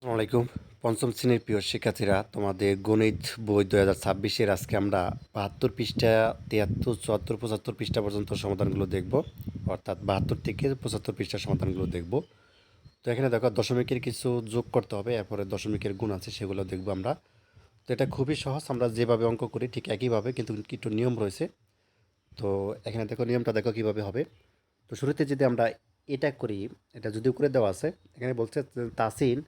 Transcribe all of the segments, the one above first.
আসসালামাইকুম। পঞ্চম শ্রেণীর প্রিয় শিক্ষার্থীরা, তোমাদের গণিত বই 2026-এর আজকে আমরা 72 পৃষ্ঠা, 73, 74, 75 পৃষ্ঠা পর্যন্ত সমাধানগুলো দেখব। অর্থাৎ 72 থেকে 75 পৃষ্ঠার সমাধানগুলো দেখব। তো এখানে দেখো দশমিকের কিছু যোগ করতে হবে, এরপরে দশমিকের গুণ আছে সেগুলো দেখব আমরা। তো এটা খুবই সহজ, আমরা যেভাবে অঙ্ক করি ঠিক একইভাবে, কিন্তু একটু নিয়ম রয়েছে। তো এখানে দেখো নিয়মটা দেখো কীভাবে হবে। তো শুরুতে যদি আমরা এটা করি, এটা যদি উপরে দেওয়া আছে, এখানে বলছে তাসিন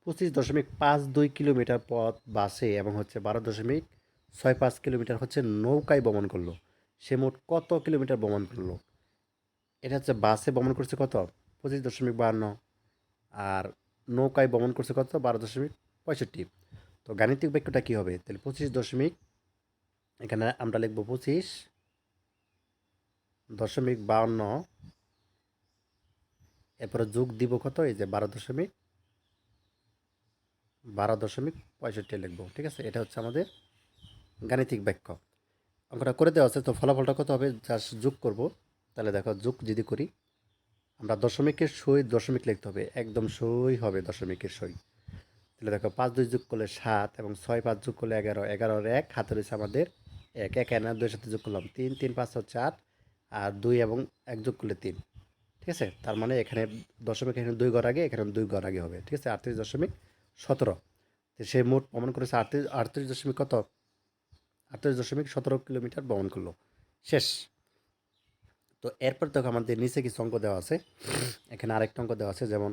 25.52 কিলোমিটার পথ বাসে এবং হচ্ছে 12.65 কিলোমিটার হচ্ছে নৌকায় ভ্রমণ করলো। সে মোট কত কিলোমিটার ভ্রমণ করলো? এটা হচ্ছে বাসে ভ্রমণ করছে কত, 25.52, আর নৌকায় ভ্রমণ করছে কত, 12.65। তো গাণিতিক বাক্যটা কী হবে তাহলে? 25 দশমিক, এখানে আমরা লিখবো 25.52, এরপরে যোগ দিব কত, এই যে 12.65 লিখবো। ঠিক আছে, এটা হচ্ছে আমাদের গাণিতিক বাক্য। অঙ্কটা করে দেওয়া আছে, তো ফলাফলটা কত হবে জাস্ট যোগ করব। তাহলে দেখো যোগ যদি করি, আমরা দশমিকের সই দশমিক লিখতে হবে, একদম সই হবে দশমিকের সই। তাহলে দেখো 5 2 যোগ করলে 7 এবং 6 5 যোগ করলে 11, 11 এক হাতে রয়েছে আমাদের এক, এক এনা 2 সাথে যোগ করলাম 3, 3 5 হচ্ছে 8, আর 2 এবং 1 যোগ করলে 3। ঠিক আছে, তার মানে এখানে দশমিক, এখানে 2 ঘর আগে, এখানে 2 ঘর আগে হবে। ঠিক আছে, 38.17। তো সে মোট ভ্রমণ করেছে 38 দশমিক কত, 38.17 কিলোমিটার ভ্রমণ করলো। শেষ। তো এরপর দেখো আমাদের নিচে কিছু অঙ্ক দেওয়া আছে। এখানে আরেকটা অঙ্ক দেওয়া আছে, যেমন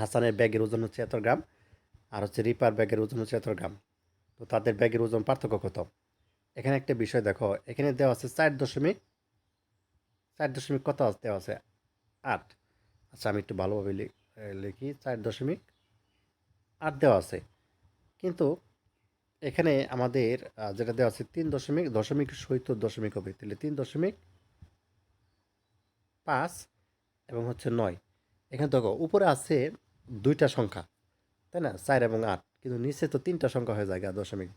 হাসানের ব্যাগের ওজন হচ্ছে এত গ্রাম, আর হচ্ছে রিপার ব্যাগের ওজন হচ্ছে এত গ্রাম। তো তাদের ব্যাগের ওজন পার্থক্য কত? এখানে একটা বিষয় দেখো, এখানে দেওয়া আছে 4 দশমিক কত দেওয়া আছে, 8। আচ্ছা, আমি একটু ভালোভাবে লিখি, 4.8 দেওয়া আছে। কিন্তু এখানে আমাদের যেটা দেওয়া আছে 3 দশমিক, দশমিক সহিত দশমিক হবে, তাহলে 3.5 এবং হচ্ছে 9। এখানে দেখো উপরে আছে দুইটা সংখ্যা, তাই না, 4 এবং 8, কিন্তু নিচে তো তিনটা সংখ্যা হয়ে যায় দশমিক,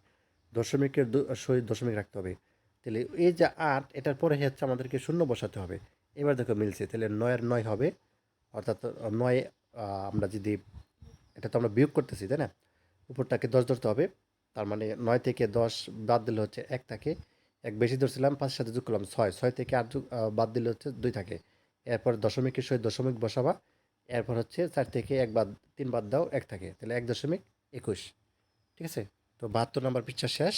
দশমিকের সহিত দশমিক রাখতে হবে। তাহলে এই যে 8, এটার পরে হচ্ছে আমাদেরকে শূন্য বসাতে হবে। এবার দেখো মিলছে, তাহলে 9-এর 9 হবে। অর্থাৎ 9, আমরা যদি, এটা তো আমরা বিয়োগ করতেছি তাই না, উপরটাকে 10 ধরতে হবে। তার মানে 9 থেকে 10 বাদ দিলে হচ্ছে 1 থাকে, এক বেশি ধরছিলাম, 5 সাথে যোগ করলাম 6, 6 থেকে 8 বাদ দিলে হচ্ছে 2 থাকে। এরপর দশমিকের সহিত দশমিক বসাবা, এরপর হচ্ছে 4 থেকে 1 বাদ, 3 বাদ দাও, 1 থাকে, তাহলে 1.21। ঠিক আছে, তো 72 নম্বর পৃষ্ঠা শেষ।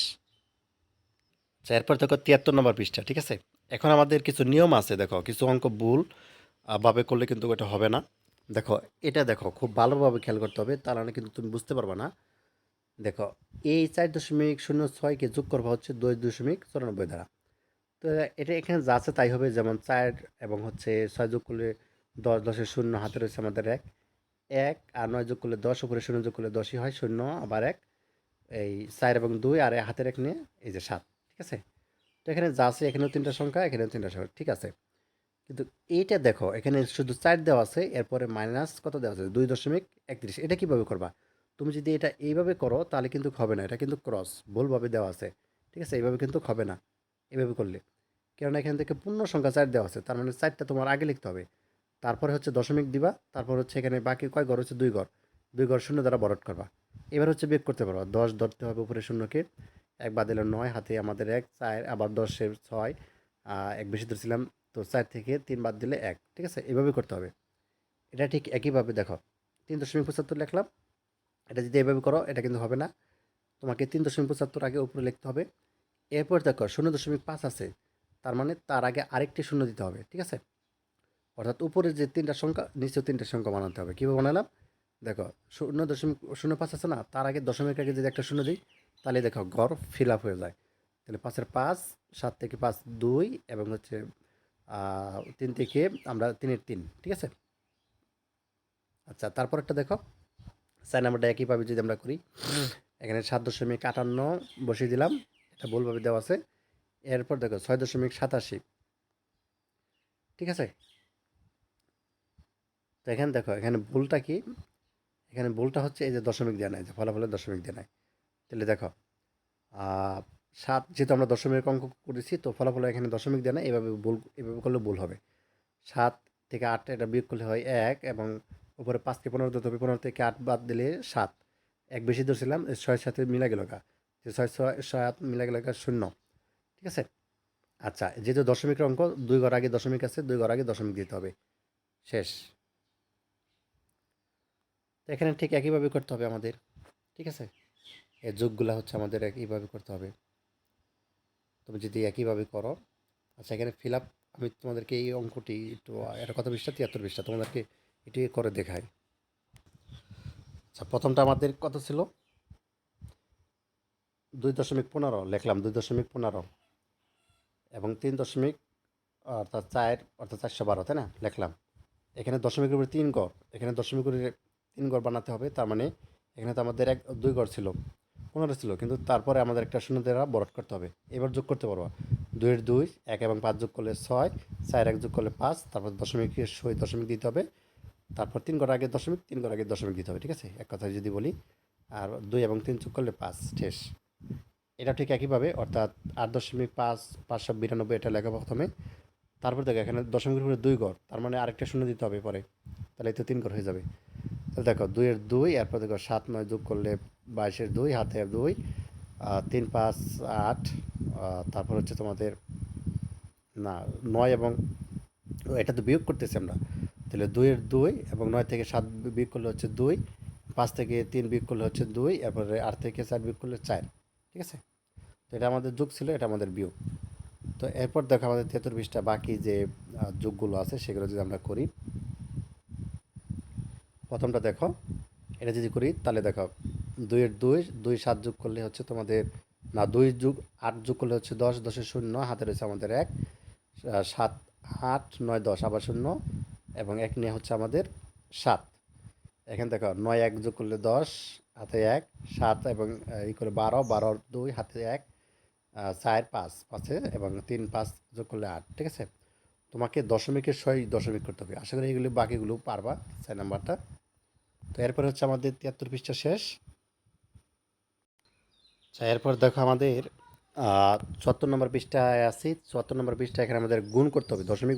আচ্ছা, এরপর দেখো 73 নম্বর পৃষ্ঠা। ঠিক আছে, এখন আমাদের কিছু নিয়ম আছে, দেখো কিছু অঙ্ক ভুল ভাবে করলে কিন্তু এটা হবে না। দেখো এটা দেখো খুব ভালোভাবে খেয়াল করতে হবে, তা নাহলে কিন্তু তুমি বুঝতে পারবে না। দেখো, এই 4.06কে যোগ করবা হচ্ছে 2.94 দ্বারা। তো এটা এখানে যা আছে তাই হবে, যেমন 4 এবং হচ্ছে 6 যোগ করলে 10, 10-এর শূন্য হাতে রয়েছে আমাদের 1, 1 আর 9 যোগ করলে 10, উপরে শূন্য যোগ করলে 10ই হয়, শূন্য আবার 1, এই 4 এবং 2 আর হাতের 1 নিয়ে এই যে 7। ঠিক আছে, তো এখানে যা আছে, এখানেও তিনটা সংখ্যা, এখানেও তিনটা সংখ্যা, ঠিক আছে। কিন্তু এইটা দেখো, এখানে শুধু 4 দেওয়া আছে, এরপরে মাইনাস কত দেওয়া আছে, 2.31। এটা কিভাবে করবা? তুমি যদি এটা এইভাবে করো তাহলে কিন্তু হবে না, এটা কিন্তু ক্রস ভুলভাবে দেওয়া আছে। ঠিক আছে, এইভাবে কিন্তু হবে না এভাবে করলে, কারণ এখান থেকে পূর্ণ সংখ্যা 4 দেওয়া আছে, তার মানে 4টা তোমার আগে লিখতে হবে, তারপরে হচ্ছে দশমিক দিবা, তারপর হচ্ছে এখানে বাকি কয় ঘর হচ্ছে 2 ঘর, 2 ঘর শূন্য দ্বারা ভরাট করবা। এবার হচ্ছে বিয়োগ করতে পারবা, 10 ধরতে হবে উপরে শূন্যকে, 1 বাদ দিলে 9, হাতে আমাদের 1, 4 আবার 10-এর 6, 1 বেশি ধরছিলাম, তো 4 থেকে 3 বাদ দিলে 1। ঠিক আছে, এভাবে করতে হবে। এটা ঠিক একইভাবে দেখো, 3.75 লিখলাম, এটা যদি এভাবে করো এটা কিন্তু হবে না, তোমাকে 3.75 আগে উপরে লিখতে হবে। এরপর দেখো 0.5 আছে, তার মানে তার আগে আরেকটি শূন্য দিতে হবে। ঠিক আছে, অর্থাৎ উপরে যে তিনটা সংখ্যা, নিচেও তিনটা সংখ্যা বানাতে হবে। কীভাবে বানালাম দেখো, 0.05 আছে না, তার আগে দশমিক আগে যদি একটা শূন্য দিই, তাহলে দেখো ঘর ফিল আপ হয়ে যায়। তাহলে 5-এর 5, 7 থেকে 5 2, এবং হচ্ছে 3 থেকে আমরা 3-এর 3। ঠিক আছে, আচ্ছা তারপর একটা দেখো, 4 নাম্বারটা একইভাবে যদি আমরা করি, এখানে 7.58 বসিয়ে দিলাম, এটা ভুলভাবে দেওয়া আছে। এরপর দেখো 6.87। ঠিক আছে, তো এখানে দেখো, এখানে ভুলটা কি, এখানে ভুলটা হচ্ছে এই যে দশমিক দেওয়া নাই, যে ফলাফলের দশমিক দেওয়া নাই। তাহলে দেখো, 7 যেহেতু আমরা দশমিক অঙ্ক করেছি, তো ফলাফলে এখানে দশমিক দেওয়া নাই, এভাবে ভুল, এভাবে করলে ভুল হবে। 7 থেকে 8 এটা বিয়োগ করলে হয় 1, এবং উপরে 5কে 15 দিতে হবে, 15 থেকে 8 বাদ দিলে 7, এক বেশি ধরছিলাম, 6 সাথে মিলা গেল গা, যে 6 6 7 মিলা গেল গা 0, ঠিক আছে। আচ্ছা, যেহেতু দশমিকের অঙ্ক, 2 ঘর আগে দশমিক আছে, 2 ঘর আগে দশমিক দিতে হবে, শেষ। তো এখানে ঠিক একইভাবে করতে হবে আমাদের, ঠিক আছে। এই যোগগুলা হচ্ছে আমাদের একইভাবে করতে হবে, তুমি যদি একইভাবে করো। আচ্ছা, এখানে ফিল আপ, আমি তোমাদেরকে এই অঙ্কটি একটু, এটা কত পৃষ্ঠা, 73 পৃষ্ঠা, তোমাদেরকে এটি করে দেখাই। আচ্ছা, প্রথমটা আমাদের কত ছিল, 2.15 লিখলাম, 2.15 এবং 3 অর্থাৎ 4 অর্থাৎ 412, তাই না, লিখলাম। এখানে দশমিকের উপরে 3 ঘর, এখানে দশমিকের উপরে 3 ঘর বানাতে হবে, তার মানে এখানে তো আমাদের 2 ঘর ছিল, 15 ছিল, কিন্তু তারপরে আমাদের একটা শূন্য দ্বারা বরট করতে হবে। এবার যোগ করতে পারবো, 2 এর 2, 1 এবং 5 যোগ করলে 6, 4 1 যোগ করলে 5, তারপর দশমিকের সই দশমিক দিতে হবে, তারপর 3 ঘর আগে দশমিক, 3 ঘর আগে দশমিক দিতে হবে, ঠিক আছে, এক কথায় যদি বলি। আর 2 এবং 3 যোগ করলে 5, শেষ। এটা ঠিক একইভাবে, অর্থাৎ 8.592, এটা লেখা প্রথমে, তারপর দেখো এখানে দশমিকের উপরে 2 ঘর, তার মানে আরেকটা শূন্য দিতে হবে পরে, তাহলে এই তো 3 ঘর হয়ে যাবে। তাহলে দেখো 2 এর 2, এরপর দেখো 7 9 যোগ করলে 22 এর 2, হাতে 2, 3 5 8, তারপর হচ্ছে তোমাদের, না, 9 এবং এটা তো বিয়োগ করতেছি আমরা, তাহলে 2 এর 2 এবং 9 থেকে 7 বিয়োগ করলে হচ্ছে 2, 5 থেকে 3 বিয়োগ করলে হচ্ছে 2, এরপরে 8 থেকে 4 বিয়োগ করলে 4, ঠিক আছে। তো এটা আমাদের যোগ ছিল, এটা আমাদের বিয়োগ। তো এরপর দেখো আমাদের 73 পৃষ্ঠা বাকি যে যোগগুলো আছে সেগুলো যদি আমরা করি, প্রথমটা দেখো, এটা যদি করি তাহলে দেখো, 2 এর 2, 2 7 যোগ করলে হচ্ছে তোমাদের, না, 2 যোগ 8 যোগ করলে হচ্ছে 10, 10 এর 0, হাতে রয়েছে আমাদের 1, 7 8 9 10 আবার 0, এবং 1 নিয়ে হচ্ছে আমাদের 7। এখানে দেখো 9 1 যোগ করলে 10, হাতে 1, 7 এবং ই করে 12, 12 2, হাতে 1, 4 5 5 এবং 3 5 যোগ করলে 8, ঠিক আছে। তোমাকে দশমিকের সই দশমিক করতে হবে, আশা করি এগুলো বাকিগুলো পারবা, 4 নাম্বারটা। তো এরপর হচ্ছে আমাদের 73 পৃষ্ঠা শেষ। আচ্ছা, এরপর দেখো আমাদের 74 নম্বর পৃষ্ঠায় আছি। 74 নম্বর পৃষ্ঠা, এখানে আমাদের গুণ করতে হবে, দশমিক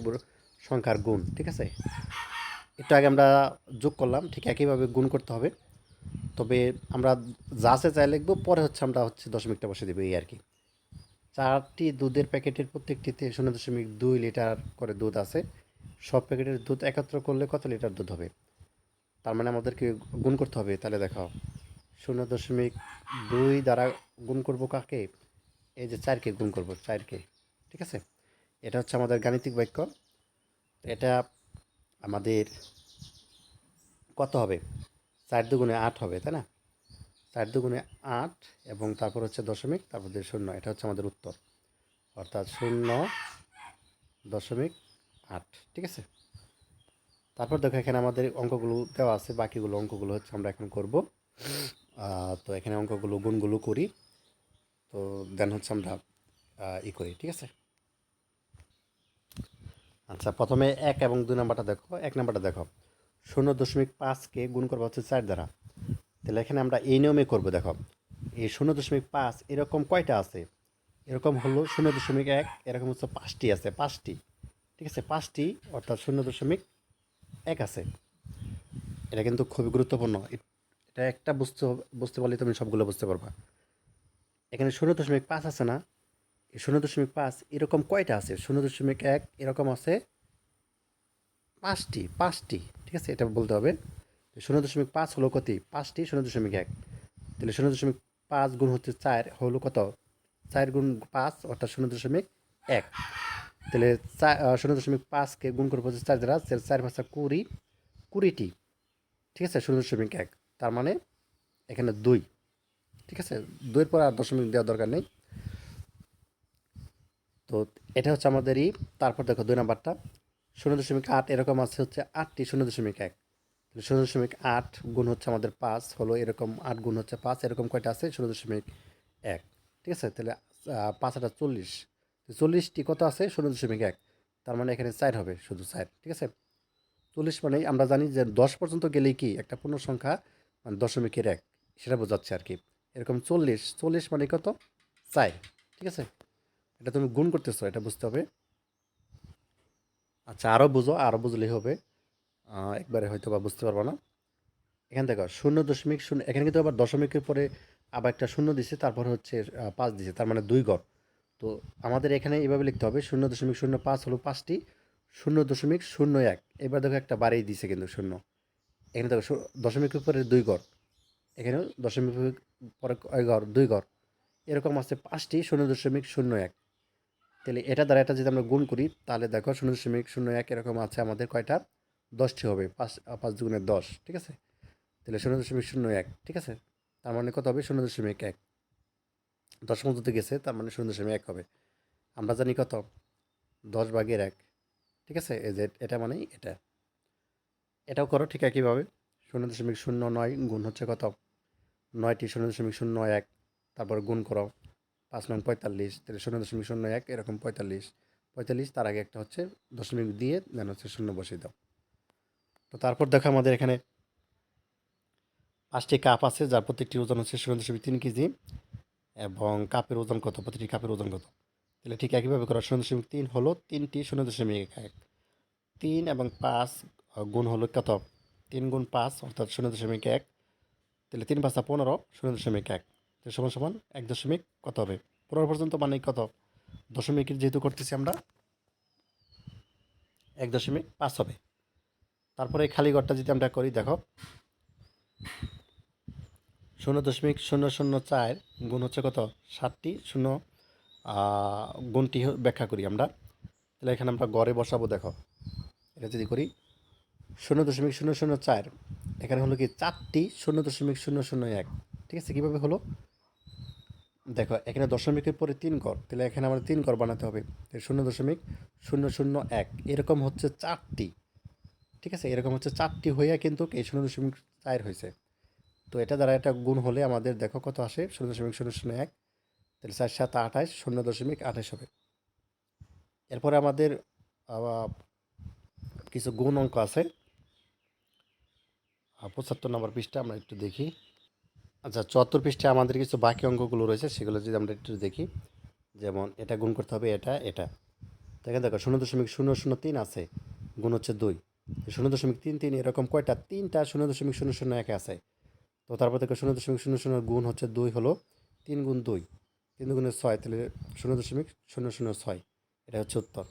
সংখ্যার গুণ, ঠিক আছে। একটু আগে আমরা যোগ করলাম, ঠিক একইভাবে গুণ করতে হবে, তবে আমরা যা আছে তাই লিখবো, পরে হচ্ছে আমরা হচ্ছে দশমিকটা বসে দেবো, এই আর কি। 4টি দুধের প্যাকেটের প্রত্যেকটিতে 0.2 লিটার করে দুধ আছে, সব প্যাকেটের দুধ একত্র করলে কত লিটার দুধ হবে? তার মানে আমাদেরকে গুণ করতে হবে, তাহলে দেখাও, 0.2 দ্বারা গুণ করব কাকে, এই যে 4কে গুণ করব, 4কে, ঠিক আছে। এটা হচ্ছে আমাদের গাণিতিক বাক্য, এটা আমাদের কত হবে, 4 দুগুণে 8 হবে, তাই না, 4 দুগুণে 8, এবং তারপর হচ্ছে দশমিক, তারপর দিয়ে 0, এটা হচ্ছে আমাদের উত্তর, অর্থাৎ 0.8, ঠিক আছে। তারপর দেখো এখানে আমাদের অঙ্কগুলো দেওয়া আছে, বাকিগুলো অঙ্কগুলো হচ্ছে আমরা এখন করব। তো এখানে অঙ্কগুলো গুণগুলো করি, তো দেন হচ্ছে আমরা করি, ঠিক আছে। আচ্ছা, প্রথমে 1 এবং 2 নাম্বারটা দেখো, 1 নাম্বারটা দেখো, 0.5কে গুণ করবো হচ্ছে 4 দ্বারা, তাহলে এখানে আমরা এই নিয়মে করবো। দেখো, এই 0.5 এরকম কয়টা আছে, এরকম হলো 0.1, এরকম হচ্ছে 5টি আছে, 5টি, ঠিক আছে, 5টি, অর্থাৎ 0.1 আছে। এটা কিন্তু খুবই গুরুত্বপূর্ণ, এটা একটা বুঝতে পারলে তুমি সবগুলো বুঝতে পারবা। এখানে 0.5 আছে না, এই 0.5 এরকম কয়টা আছে, 0.1 এরকম আছে 5টি, 5টি, ঠিক আছে, এটা বলতে হবে। 0.5 হলো কত, 5টি 0.1, তাহলে 0.5 গুণ হচ্ছে 4 হলো কত, 4 গুণ 5 অর্থাৎ 0.1, তাহলে 0.5কে গুণ করবো হচ্ছে 4 দ্বারা, 4 5 20, 20টি, ঠিক আছে, 0.1, তার মানে এখানে 2, ঠিক আছে, 2-এর পর আর দশমিক দেওয়ার দরকার নেই। তো এটা হচ্ছে আমাদের তারপর দেখো 2 নাম্বারটা, 0.8 এরকম আছে হচ্ছে 8টি 0.1, 0.8 গুণ হচ্ছে আমাদের 5 হলো এরকম, 8 গুণ হচ্ছে 5 এরকম কয়টা আছে, 0.1, ঠিক আছে। তাহলে 5 8 40, 40টি কত আছে, 0.1, তার মানে এখানে 4 হবে, শুধু 4, ঠিক আছে। 40 মানে আমরা জানি যে 10 পর্যন্ত গেলেই কি একটা পূর্ণ সংখ্যা, মানে দশমিকের 1, সেটা বোঝাচ্ছে আর কি। এরকম 40, 40 মানে কত, 4, ঠিক আছে। এটা তুমি গুণ করতেছো, এটা বুঝতে হবে। আচ্ছা, আরও বুঝো, আরও বুঝলেই হবে। একবারে হয়তো বা বুঝতে পারবো না। এখানে দেখো 0.0, এখানে কিন্তু আবার দশমিকের পরে আবার একটা শূন্য দিছে, তারপর হচ্ছে 5 দিছে, তার মানে 2 ঘর। তো আমাদের এখানে এভাবে লিখতে হবে 0.05 হলো 5টি, 0.01। এবার দেখো একটা বাড়িয়ে দিছে কিন্তু শূন্য। এখানে দেখো দশমিকের উপরে 2 ঘর, এখানেও দশমিকের পরে কয় ঘর, 2 ঘর। এরকম আছে 5টি 0.01। তাহলে এটা দ্বারা এটা যদি আমরা গুণ করি তাহলে দেখো 0.01 এরকম আছে আমাদের কয়টা, 10টি হবে। 5 দুগুণে 10, ঠিক আছে। তাহলে 0.01, ঠিক আছে। তার মানে কত হবে, 0.1। দশম যদি গেছে তার মানে 0.1 হবে। আমরা জানি কত, 10/1, ঠিক আছে। এই যে এটা মানেই এটা। এটাও করো ঠিক একইভাবে। 0.09 গুণ হচ্ছে কত, 9টি 0.01, তারপর গুণ করো 5 9 45, তাহলে 0.01 এরকম 45, তার আগে একটা হচ্ছে দশমিক দিয়ে দেন হচ্ছে শূন্য বসিয়ে দাও। তো তারপর দেখো আমাদের এখানে 5টি কাপ আছে, যার প্রত্যেকটির ওজন হচ্ছে 0.3 কেজি। এবং কাপের ওজন কত, প্রতিটি কাপের ওজন কত। তাহলে ঠিক একইভাবে করো, 0.3 হলো 3টি 0.1। 3 এবং 5 গুণ হলো কত, 3 গুণ 5 অর্থাৎ 0.1। তাহলে 3 5 15, 0.1। তো সমান সমান 1 দশমিক কত হবে, 15 পর্যন্ত মানে কত, দশমিকের যেহেতু করতেছি আমরা, 1.5 হবে। তারপরে এই খালি ঘরটা যদি আমরা করি, দেখো 0.004 গুণ হচ্ছে কত, 7টি শূন্য। গুণটি ব্যাখ্যা করি আমরা, তাহলে এখানে আমরা গড়ে বসাবো। দেখো এটা যদি করি 0.004, এখানে হলো কি 4টি 0.001, ঠিক আছে। কীভাবে হলো দেখো, এখানে দশমিকের পরে 3 ঘর, তাহলে এখানে আমাদের 3 ঘর বানাতে হবে। 0.001 এরকম হচ্ছে 4টি, ঠিক আছে। এরকম হচ্ছে 4টি হইয়া কিন্তু এই 0.4 হয়েছে। তো এটা দ্বারা এটা গুণ হলে আমাদের দেখো কত আসে, 0.001। তাহলে 4 7 28, 0.28 হবে। এরপরে আমাদের আবার কিছু গুণ অঙ্ক আছে। 75 নম্বর পৃষ্ঠা আমরা একটু দেখি। আচ্ছা, 74 পৃষ্ঠায় আমাদের কিছু বাকি অঙ্কগুলো রয়েছে, সেগুলো যদি আমরা একটু দেখি। যেমন এটা গুণ করতে হবে এটা। তো এখানে দেখো 0.003 আছে, গুণ হচ্ছে 2। 0.33 এরকম কয়টা, 3টা 0.001 আছে। তো তারপর দেখো 0.00 গুণ হচ্ছে 2 হলো 3 গুণ 2, 3 গুণে 6, তাহলে 0.006। এটা হচ্ছে উত্তর।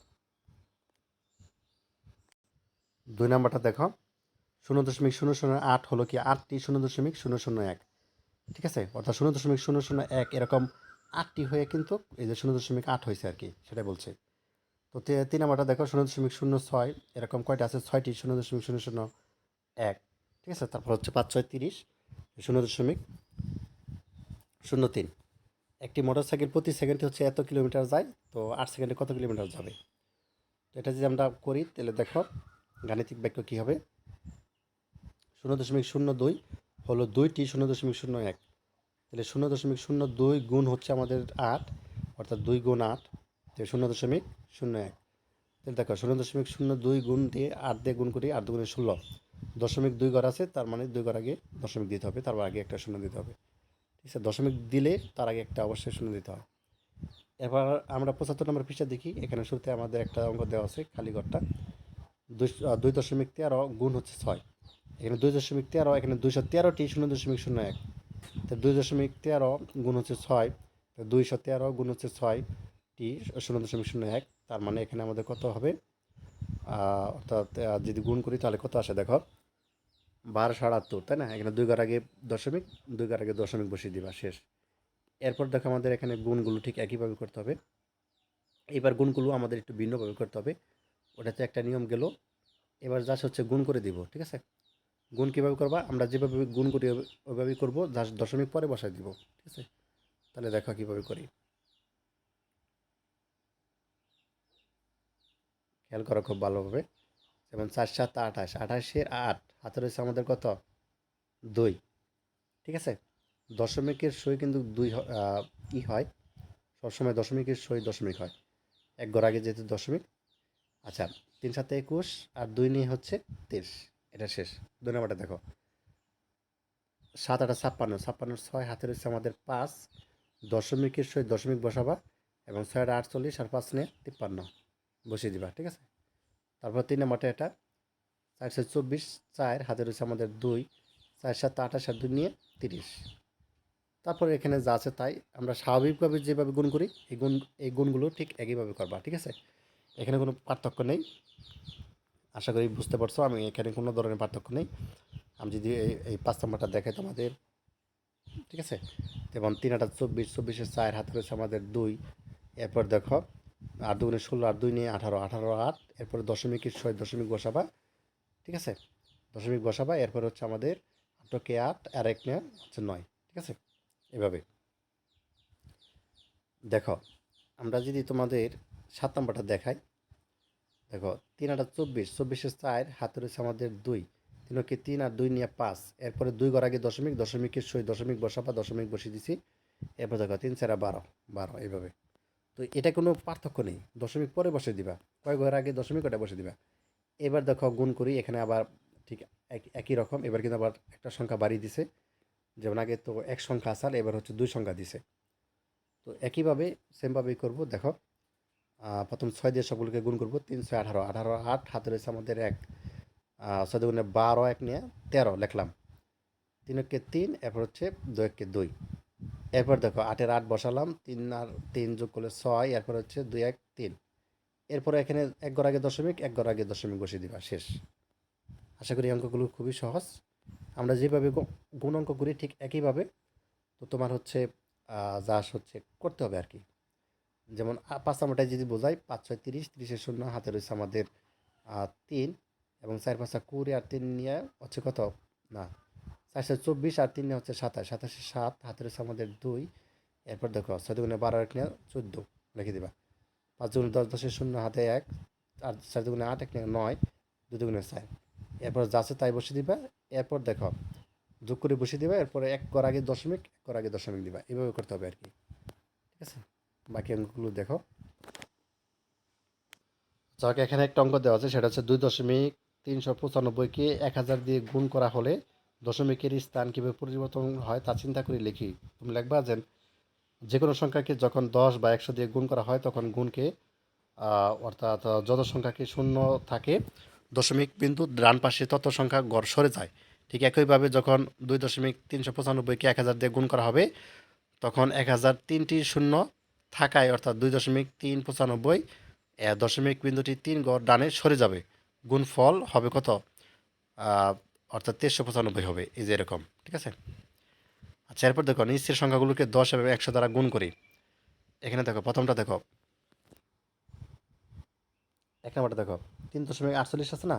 2 নাম্বারটা দেখো 0.008 হলো কি 8টি 0.001, ঠিক আছে। অর্থাৎ 0.001 এরকম 8টি হয়ে কিন্তু এই যে 0.8 হয়েছে আর কি, সেটাই বলছে। তো 3 নাম্বারটা দেখো 0.06 এরকম কয়টা আছে, 6টি 0.001, ঠিক আছে। তারপর হচ্ছে 5 6 30, 0.03। একটি মোটরসাইকেল প্রতি সেকেন্ডে হচ্ছে এত কিলোমিটার যায়, তো 8 সেকেন্ডে কত কিলোমিটার যাবে। তো এটা যদি আমরা করি তাহলে দেখো গাণিতিক বাক্য কী হবে, 0.02 হলো 2টি 0.01, তাহলে 0.02 গুণ হচ্ছে আমাদের 8, অর্থাৎ 2 গুণ 8, তাহলে 0.01। তাহলে দেখো 0.02 গুণ দিয়ে 8 দিয়ে গুণ করি, 8 দুগুণে 16, দশমিক 2 ঘর আছে, তার মানে 2 ঘর আগে দশমিক দিতে হবে, তারপর আগে একটা শূন্য দিতে হবে, ঠিক আছে। দশমিক দিলে তার আগে একটা অবশ্যই শূন্য দিতে হয়। এবার আমরা 75 নম্বর পৃষ্ঠা দেখি। এখানে শুরুতে আমাদের একটা অঙ্ক দেওয়া আছে, খালি ঘরটা 2.13 গুণ হচ্ছে 6। এখানে 2.13, এখানে 213টি 0.01, তো 2.13 গুণ হচ্ছে 6, তো 213 গুণ হচ্ছে 6টি 0.01, তার মানে এখানে আমাদের কত হবে, অর্থাৎ যদি গুণ করি তাহলে কত আসে দেখো, 1278, তাই না। এখানে 2 ঘর আগে দশমিক, 2 ঘর আগে দশমিক বসিয়ে দিবা, শেষ। এরপর দেখো আমাদের এখানে গুণগুলো ঠিক একইভাবে করতে হবে। এবার গুণগুলো আমাদের একটু ভিন্নভাবে করতে হবে, ওটাতে একটা নিয়ম গেল। এবার জাস্ট হচ্ছে গুণ করে দিব, ঠিক আছে। গুণ কীভাবে করবা, আমরা যেভাবে গুণ করি ওইভাবেই করবো, জাস্ট দশমিক পরে বসাই দিব, ঠিক আছে। তাহলে দেখো কীভাবে করি, খেয়াল করো খুব ভালোভাবে। যেমন 4 7 28, 28-এর 8 হাতে রয়েছে আমাদের কত, 2, ঠিক আছে। দশমিকের সই কিন্তু 2 ই হয়, সবসময় দশমিকের সই দশমিক হয়, এক ঘর আগে যেহেতু দশমিক। আচ্ছা, 3 7 21 আর 2 নিয়ে হচ্ছে 23, এটা শেষ। 2 নাম্বারটা দেখো 7 8 56, 56 6 হাতে রয়েছে আমাদের 5, দশমিকের সহিত দশমিক বসাবা, এবং 6 48 আর 5 নিয়ে 53 বসিয়ে দিবা, ঠিক আছে। তারপর 3 নাম্বারটা এটা 424, 4 হাতে রয়েছে আমাদের 2, 4 7 28 আর 2 নিয়ে 30। তারপরে এখানে যা আছে তাই আমরা স্বাভাবিকভাবে যেভাবে গুণ করি এই গুণগুলো ঠিক একইভাবে করবা, ঠিক আছে? এখানে কোনো পার্থক্য নেই। আশা করি বুঝতে পারছো, আমি এখানে কোনো ধরনের পার্থক্য নেই। আমি যদি এই 5 নম্বরটা দেখাই তোমাদের, ঠিক আছে? যেমন 3 8 24, 24 4 হাতে রয়েছে আমাদের 2। এরপর দেখো 8 2 16 আর 2 নিয়ে 18, 18 8। এরপরে দশমিকের সহিত দশমিক বসাবা, ঠিক আছে? দশমিক বসাবা, এরপর হচ্ছে আমাদের 8কে 8 আর 1 নিয়ে হচ্ছে 9, ঠিক আছে? এভাবে দেখো। আমরা যদি তোমাদের 7 নম্বরটা দেখাই, দেখো 3 8 24, 24 4 হাতে রয়েছে আমাদের 2, 3কে 3 আর 2 নিয়ে 5। এরপরে 2 ঘর আগে দশমিক, দশমিকের সহিত দশমিক বসাবা, দশমিক বসিয়ে দিছি। এরপর দেখো 3 4 12, 12 এইভাবে। তো এটা কোনো পার্থক্য নেই, দশমিক পরে বসে দিবা, কয় ঘর আগে দশমিক ওটা বসে দিবা। এবার দেখো গুণ করি, এখানে আবার ঠিক একই রকম। এবার কিন্তু আবার একটা সংখ্যা বাড়িয়ে দিছে, যেমন আগে তো এক সংখ্যা আসাল, এবার হচ্ছে 2 সংখ্যা দিছে। তো একইভাবে সেমভাবেই করব। দেখো প্রথম 6 দিয়ে সবগুলোকে গুণ করবো, 3 6 18, 18 8 হাতে রয়েছে আমাদের 1, 6 দুগুণে 12, 1 নিয়ে 13 লিখলাম। 3 1 3, এরপর হচ্ছে 2 1 2। এরপর দেখো 8 8 বসালাম, 3 আর 3 যোগ করলে 6, এরপর হচ্ছে 2 1 3। এরপরে এখানে এক ঘর আগে দশমিক, এক ঘর আগে দশমিক বসিয়ে দিবা, শেষ। আশা করি এই অঙ্কগুলো খুবই সহজ। আমরা যেভাবে গুণ অঙ্ক করি ঠিক একইভাবে তো তোমার হচ্ছে যা হচ্ছে করতে হবে আর কি। যেমন 5 নম্বরটায় যদি বোঝাই, 5 6 30, 30 শূন্য হাতে রয়েছে আমাদের 3, এবং 4 5 20 আর 3 নিয়ে হচ্ছে কত, না 4 4 24 আর 3 নিয়ে হচ্ছে 27, 27 7 হাতে রয়েছে আমাদের 2। এরপর দেখো 6 দুগুণে 12, 1 নিয়ে 14 লিখে দিবা। 5 দুগুণে 10, 10 শূন্য হাতে 1, আর 4 দুগুণে 8, 1 নিয়ে 9, 2 দুগুণে 4। এরপর যা আছে তাই বসিয়ে দিবা। এরপর দেখো যোগ করে বসিয়ে দিবা, এরপরে এক ঘর আগে দশমিক, এক ঘর আগে দশমিক দিবা, এভাবে করতে হবে আর কি, ঠিক আছে? বাকি অঙ্কগুলো দেখো। যাক, এখানে একটা অঙ্ক দেওয়া আছে, সেটা হচ্ছে 2.395কে 1000 দিয়ে গুণ করা হলে দশমিকের স্থান কীভাবে পরিবর্তন হয় তা চিন্তা করে লিখি। তুমি লিখবা যে কোনো সংখ্যাকে যখন 10 বা 100 দিয়ে গুণ করা হয় তখন গুণকে অর্থাৎ যত সংখ্যাকে শূন্য থাকে দশমিক বিন্দু ডান পাশে তত সংখ্যা গড় সরে যায়। ঠিক একইভাবে যখন 2.395কে 1000 দিয়ে গুণ করা হবে তখন 1003টি শূন্য থাকায় অর্থাৎ 2.395 দশমিক বিন্দুটি 3 গড় ডানে সরে যাবে। গুণফল হবে কত? আহ, অর্থাৎ 1395 হবে, এই যে এরকম, ঠিক আছে? আচ্ছা, এরপর দেখো নিচের সংখ্যাগুলোকে 10 এবং 100 দ্বারা গুণ করি। এখানে দেখো প্রথমটা দেখো, 1 নম্বরটা দেখো 3.48 আছে না?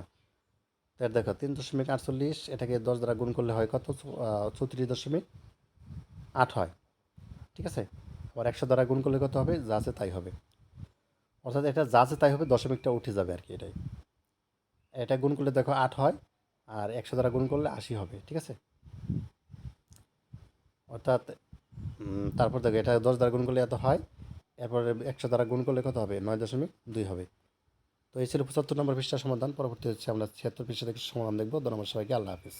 তার দেখো 3.48, এটাকে 10 দ্বারা গুণ করলে হয় কত? 34.8 হয়, ঠিক আছে? আবার 100 দ্বারা গুণ করলে কত হবে? যা আছে তাই হবে। অর্থাৎ এটা যা আছে তাই হবে, দশমিকটা উঠে যাবে আর কি, এটাই। এটা গুণ করলে দেখো 8 হয়, আর 100 দ্বারা গুণ করলে 80 হবে, ঠিক আছে? অর্থাৎ তারপর দেখো এটা 10 দ্বারা গুণ করলে এত হয়, এরপরে 100 দ্বারা গুণ করলে কত হবে? 9.2 হবে। তো এই ছিল 75 নম্বর পৃষ্ঠার সমাধান। পরবর্তী হচ্ছে আমরা 76 পৃষ্ঠা থেকে সমাধান দেখবো। ধন্যবাদ সবাইকে, আল্লাহ হাফিজ।